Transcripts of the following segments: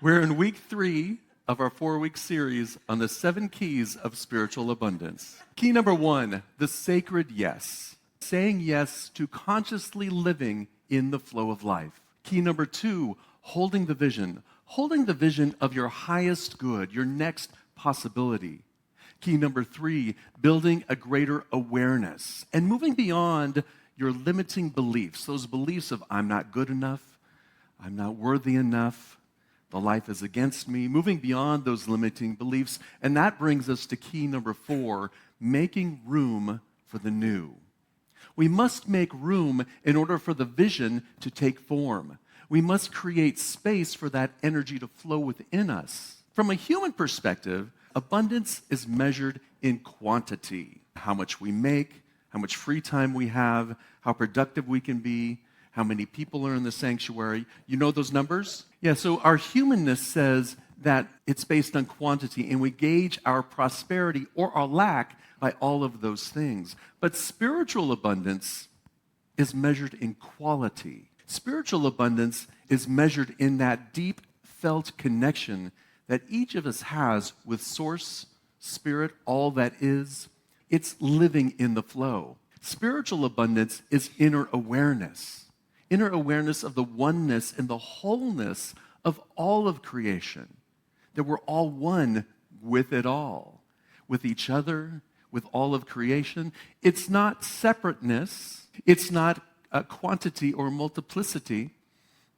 We're in week 3 of our 4-week series on the 7 keys of spiritual abundance. Key number 1, the sacred yes. Saying yes to consciously living in the flow of life. Key number 2, holding the vision. Holding the vision of your highest good, your next possibility. Key number 3, building a greater awareness and moving beyond your limiting beliefs, those beliefs of I'm not good enough, I'm not worthy enough, the life is against me, moving beyond those limiting beliefs. And that brings us to key number 4, making room for the new. We must make room in order for the vision to take form. We must create space for that energy to flow within us. From a human perspective, abundance is measured in quantity. How much we make, how much free time we have, how productive we can be, how many people are in the sanctuary. You know those numbers? Yeah, so our humanness says that it's based on quantity, and we gauge our prosperity or our lack by all of those things. But spiritual abundance is measured in quality. Spiritual abundance is measured in that deep felt connection that each of us has with Source, Spirit, all that is. It's living in the flow. Spiritual abundance is inner awareness of the oneness and the wholeness of all of creation, that we're all one with it all, with each other, with all of creation. It's not separateness. It's not quantity or multiplicity.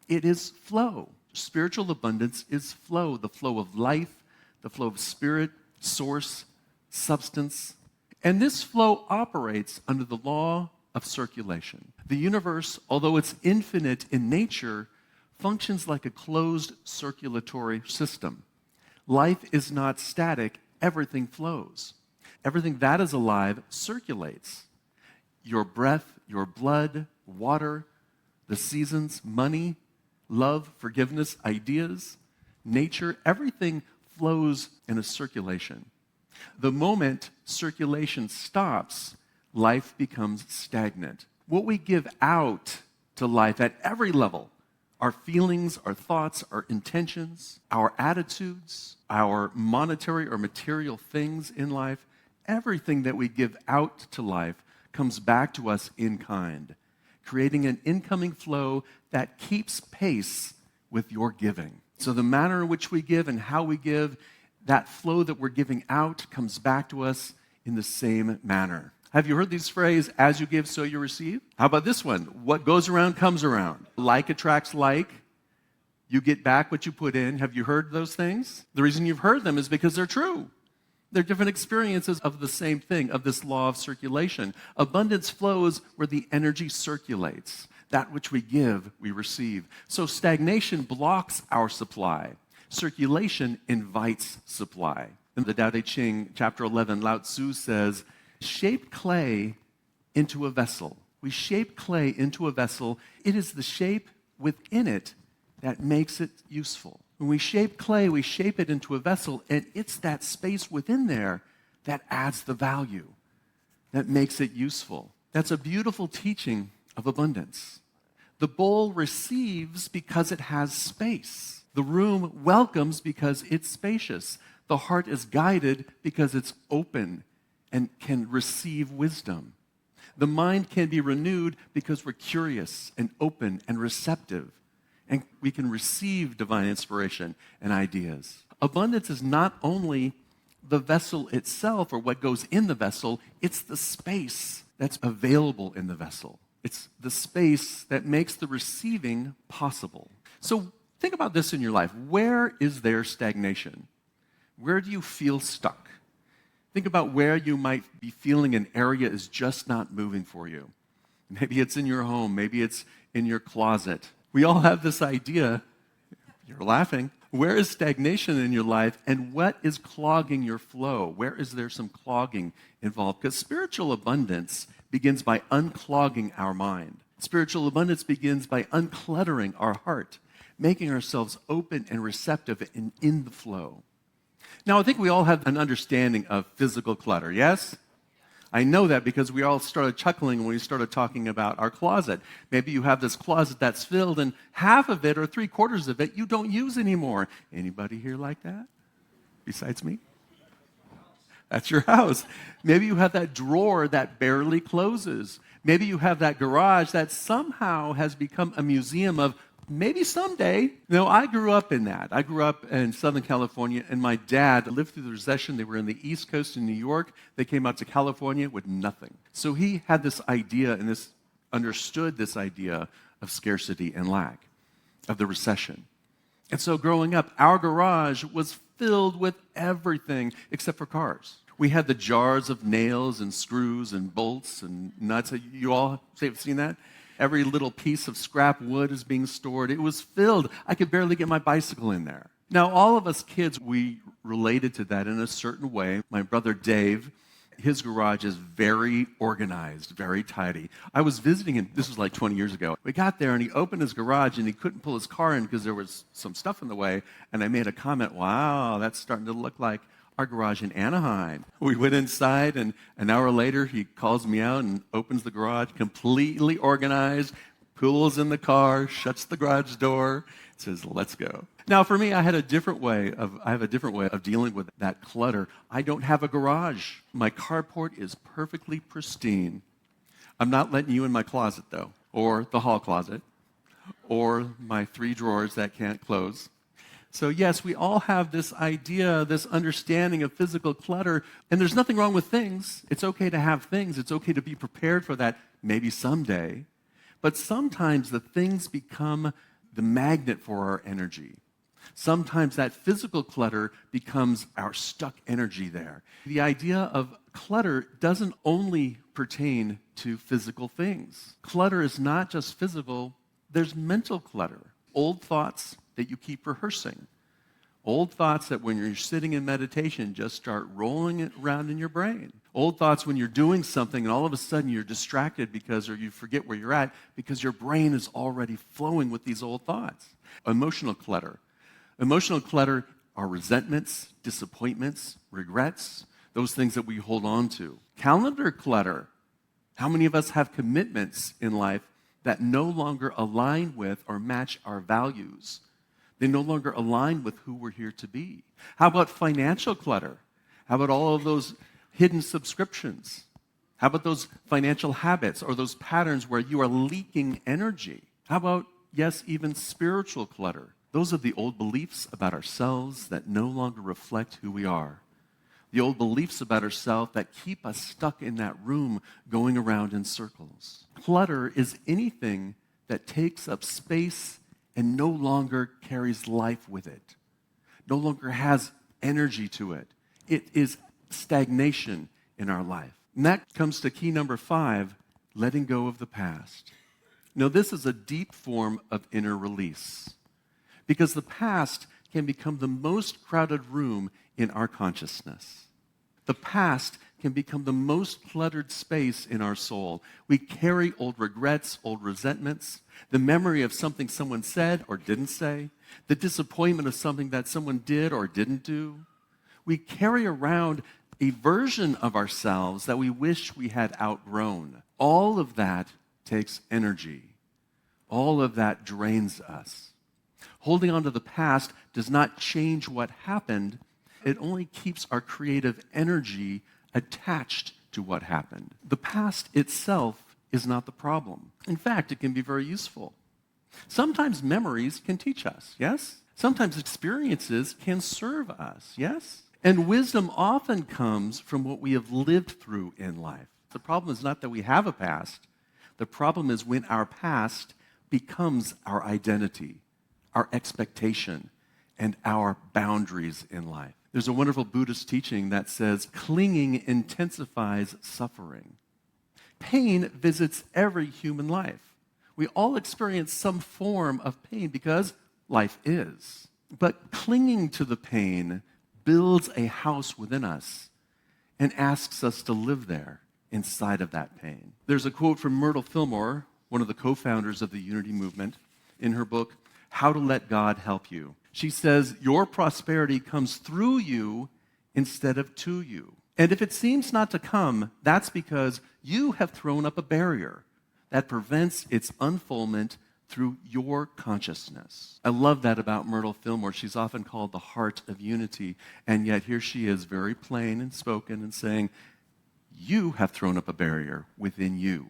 It is flow. Spiritual abundance is flow, the flow of life, the flow of spirit, source, substance. And this flow operates under the law of circulation. The universe, although it's infinite in nature, functions like a closed circulatory system. Life is not static. Everything flows. Everything that is alive circulates. Your breath, your blood, water, the seasons, money, love, forgiveness, ideas, nature, everything flows in a circulation. The moment circulation stops, life becomes stagnant. What we give out to life at every level, our feelings, our thoughts, our intentions, our attitudes, our monetary or material things in life, everything that we give out to life comes back to us in kind, creating an incoming flow that keeps pace with your giving. So the manner in which we give and how we give, that flow that we're giving out comes back to us in the same manner. Have you heard this phrase, as you give, so you receive? How about this one? What goes around comes around. Like attracts like. You get back what you put in. Have you heard those things? The reason you've heard them is because they're true. They're different experiences of the same thing, of this law of circulation. Abundance flows where the energy circulates. That which we give, we receive. So stagnation blocks our supply. Circulation invites supply. In the Tao Te Ching, chapter 11, Lao Tzu says, shape clay into a vessel. We shape clay into a vessel. It is the shape within it that makes it useful. When we shape clay, we shape it into a vessel, and it's that space within there that adds the value, that makes it useful. That's a beautiful teaching of abundance. The bowl receives because it has space. The room welcomes because it's spacious. The heart is guided because it's open and can receive wisdom. The mind can be renewed because we're curious and open and receptive, and we can receive divine inspiration and ideas. Abundance is not only the vessel itself or what goes in the vessel, it's the space that's available in the vessel. It's the space that makes the receiving possible. So think about this in your life. Where is there stagnation? Where do you feel stuck? Think about where you might be feeling an area is just not moving for you. Maybe it's in your home. Maybe it's in your closet. We all have this idea. You're laughing. Where is stagnation in your life, and what is clogging your flow? Where is there some clogging involved? Because spiritual abundance begins by unclogging our mind. Spiritual abundance begins by uncluttering our heart, making ourselves open and receptive and in the flow. Now, I think we all have an understanding of physical clutter, yes? I know that because we all started chuckling when we started talking about our closet. Maybe you have this closet that's filled and half of it or 3/4 of it you don't use anymore. Anybody here like that besides me? That's your house. Maybe you have that drawer that barely closes. Maybe you have that garage that somehow has become a museum of maybe someday. I grew up in that. I grew up in Southern California, and my dad lived through the recession. They were in the East Coast in New York. They came out to California with nothing. So he had this idea and understood this idea of scarcity and lack, of the recession. And so growing up, our garage was filled with everything except for cars. We had the jars of nails and screws and bolts and nuts. You all have seen that? Every little piece of scrap wood is being stored. It was filled. I could barely get my bicycle in there. Now, all of us kids, we related to that in a certain way. My brother Dave, his garage is very organized, very tidy. I was visiting him, this was like 20 years ago. We got there and he opened his garage and he couldn't pull his car in because there was some stuff in the way. And I made a comment, wow, that's starting to look like our garage in Anaheim. We went inside, and an hour later, he calls me out and opens the garage, completely organized, pulls in the car, shuts the garage door, says, let's go. Now, for me, I have a different way of dealing with that clutter. I don't have a garage. My carport is perfectly pristine. I'm not letting you in my closet, though, or the hall closet, or my 3 drawers that can't close. So yes, we all have this idea, this understanding of physical clutter, and there's nothing wrong with things. It's okay to have things. It's okay to be prepared for that maybe someday. But sometimes the things become the magnet for our energy. Sometimes that physical clutter becomes our stuck energy there. The idea of clutter doesn't only pertain to physical things. Clutter is not just physical, there's mental clutter. Old thoughts that you keep rehearsing. Old thoughts that when you're sitting in meditation just start rolling around in your brain. Old thoughts when you're doing something and all of a sudden you're distracted or you forget where you're at because your brain is already flowing with these old thoughts. Emotional clutter. Emotional clutter are resentments, disappointments, regrets, those things that we hold on to. Calendar clutter. How many of us have commitments in life that no longer align with or match our values? They no longer align with who we're here to be. How about financial clutter? How about all of those hidden subscriptions? How about those financial habits or those patterns where you are leaking energy? How about, yes, even spiritual clutter? Those are the old beliefs about ourselves that no longer reflect who we are. The old beliefs about ourselves that keep us stuck in that room going around in circles. Clutter is anything that takes up space and no longer carries life with it, no longer has energy to it. It is stagnation in our life. And that comes to key number 5, letting go of the past. Now, this is a deep form of inner release because the past can become the most crowded room in our consciousness. The past can become the most cluttered space in our soul. We carry old regrets, old resentments, the memory of something someone said or didn't say, the disappointment of something that someone did or didn't do. We carry around a version of ourselves that we wish we had outgrown. All of that takes energy. All of that drains us. Holding on to the past does not change what happened. It only keeps our creative energy attached to what happened. The past itself is not the problem. In fact, it can be very useful. Sometimes memories can teach us, yes? Sometimes experiences can serve us, yes? And wisdom often comes from what we have lived through in life. The problem is not that we have a past. The problem is when our past becomes our identity, our expectation, and our boundaries in life. There's a wonderful Buddhist teaching that says, clinging intensifies suffering. Pain visits every human life. We all experience some form of pain because life is. But clinging to the pain builds a house within us and asks us to live there inside of that pain. There's a quote from Myrtle Fillmore, one of the co-founders of the Unity Movement, in her book, How to Let God Help You. She says, your prosperity comes through you instead of to you. And if it seems not to come, that's because you have thrown up a barrier that prevents its unfoldment through your consciousness. I love that about Myrtle Fillmore. She's often called the heart of unity, and yet here she is, very plain and spoken and saying, you have thrown up a barrier within you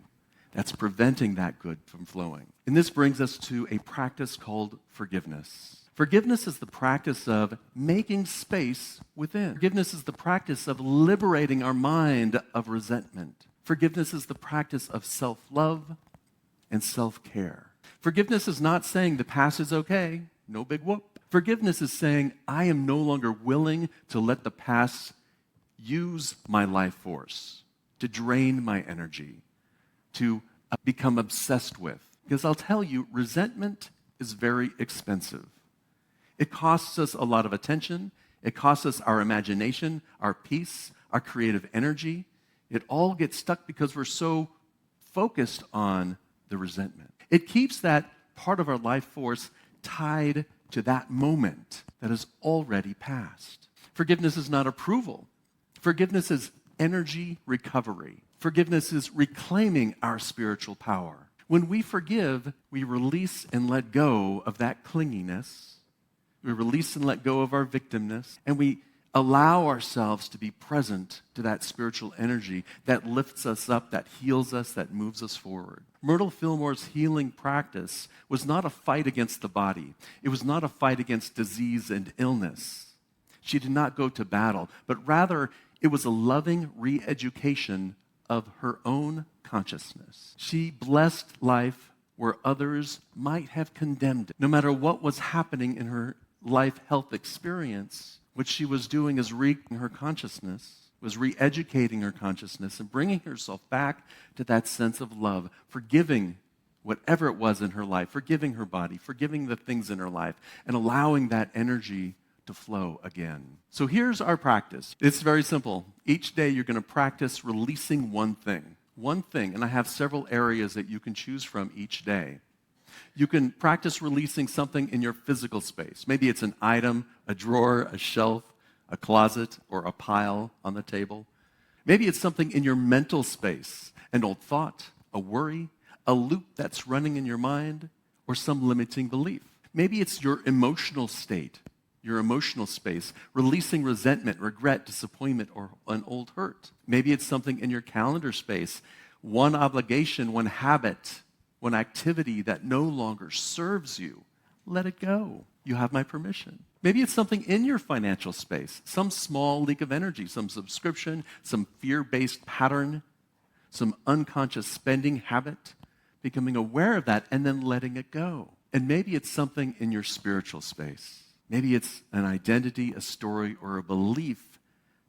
that's preventing that good from flowing. And this brings us to a practice called forgiveness. Forgiveness is the practice of making space within. Forgiveness is the practice of liberating our mind of resentment. Forgiveness is the practice of self-love and self-care. Forgiveness is not saying the past is okay, no big whoop. Forgiveness is saying I am no longer willing to let the past use my life force to drain my energy, to become obsessed with. Because I'll tell you, resentment is very expensive. It costs us a lot of attention. It costs us our imagination, our peace, our creative energy. It all gets stuck because we're so focused on the resentment. It keeps that part of our life force tied to that moment that has already passed. Forgiveness is not approval. Forgiveness is energy recovery. Forgiveness is reclaiming our spiritual power. When we forgive, we release and let go of that clinginess. We release and let go of our victimness, and we allow ourselves to be present to that spiritual energy that lifts us up, that heals us, that moves us forward. Myrtle Fillmore's healing practice was not a fight against the body. It was not a fight against disease and illness. She did not go to battle, but rather it was a loving re-education of her own consciousness. She blessed life where others might have condemned it. No matter what was happening in her life health experience, what she was doing is re-educating her consciousness, was re-educating her consciousness and bringing herself back to that sense of love, forgiving whatever it was in her life, forgiving her body, forgiving the things in her life, and allowing that energy to flow again. So here's our practice. It's very simple. Each day you're going to practice releasing one thing, and I have several areas that you can choose from each day. You can practice releasing something in your physical space. Maybe it's an item, a drawer, a shelf, a closet, or a pile on the table. Maybe it's something in your mental space, an old thought, a worry, a loop that's running in your mind, or some limiting belief. Maybe it's your emotional state, your emotional space, releasing resentment, regret, disappointment, or an old hurt. Maybe it's something in your calendar space, one obligation, one habit, one activity that no longer serves you. Let it go. You have my permission. Maybe it's something in your financial space, some small leak of energy, some subscription, some fear-based pattern, some unconscious spending habit, becoming aware of that and then letting it go. And maybe it's something in your spiritual space. Maybe it's an identity, a story, or a belief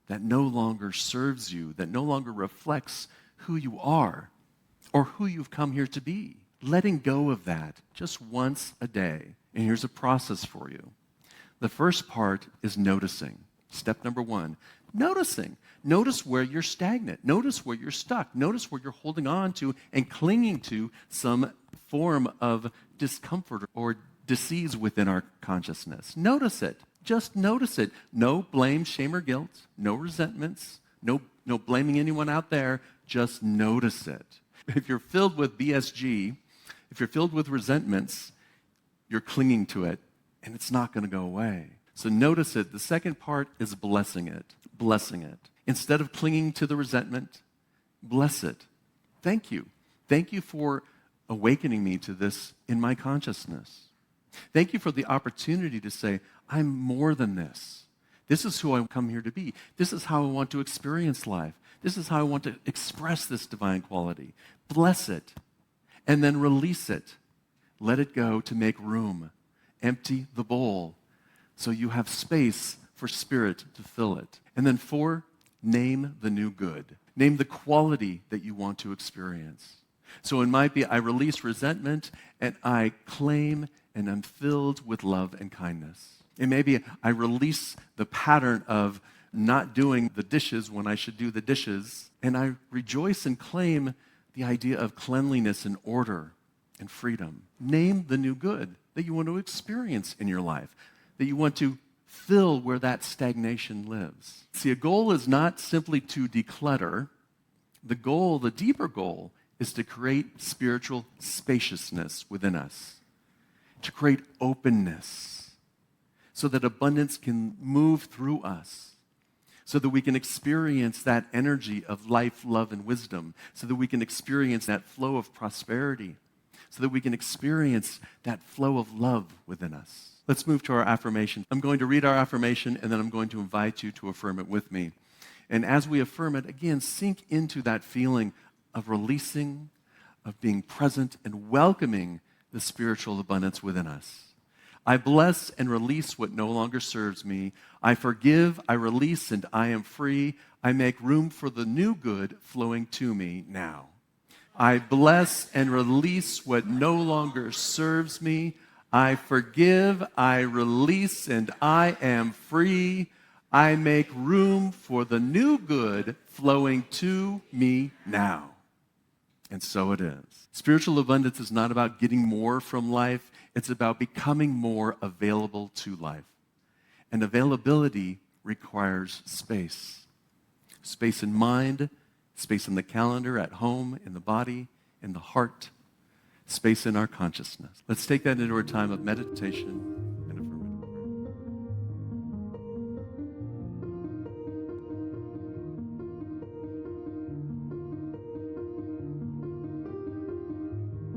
that no longer serves you, that no longer reflects who you are or who you've come here to be. Letting go of that just once a day. And here's a process for you. The first part is noticing. Step number 1, noticing. Notice where you're stagnant. Notice where you're stuck. Notice where you're holding on to and clinging to some form of discomfort or disease within our consciousness. Notice it. Just notice it. No blame, shame, or guilt. No resentments. No blaming anyone out there. Just notice it. If you're filled with BSG, if you're filled with resentments, you're clinging to it, and it's not going to go away. So notice it. The second part is blessing it. Blessing it. Instead of clinging to the resentment, bless it. Thank you. Thank you for awakening me to this in my consciousness. Thank you for the opportunity to say, I'm more than this. This is who I come here to be. This is how I want to experience life. This is how I want to express this divine quality. Bless it. And then release it. Let it go to make room. Empty the bowl so you have space for spirit to fill it. And then 4, name the new good. Name the quality that you want to experience. So it might be I release resentment and I claim and I'm filled with love and kindness. It may be I release the pattern of not doing the dishes when I should do the dishes, and I rejoice and claim the idea of cleanliness and order and freedom. Name the new good that you want to experience in your life, that you want to fill where that stagnation lives. See, a goal is not simply to declutter. The goal, the deeper goal, is to create spiritual spaciousness within us, to create openness so that abundance can move through us, so that we can experience that energy of life, love, and wisdom, so that we can experience that flow of prosperity, so that we can experience that flow of love within us. Let's move to our affirmation. I'm going to read our affirmation, and then I'm going to invite you to affirm it with me. And as we affirm it, again, sink into that feeling of releasing, of being present, and welcoming the spiritual abundance within us. I bless and release what no longer serves me. I forgive, I release, and I am free. I make room for the new good flowing to me now. I bless and release what no longer serves me. I forgive, I release, and I am free. I make room for the new good flowing to me now. And so it is. Spiritual abundance is not about getting more from life. It's about becoming more available to life. And availability requires space. Space in mind, space in the calendar, at home, in the body, in the heart, space in our consciousness. Let's take that into our time of meditation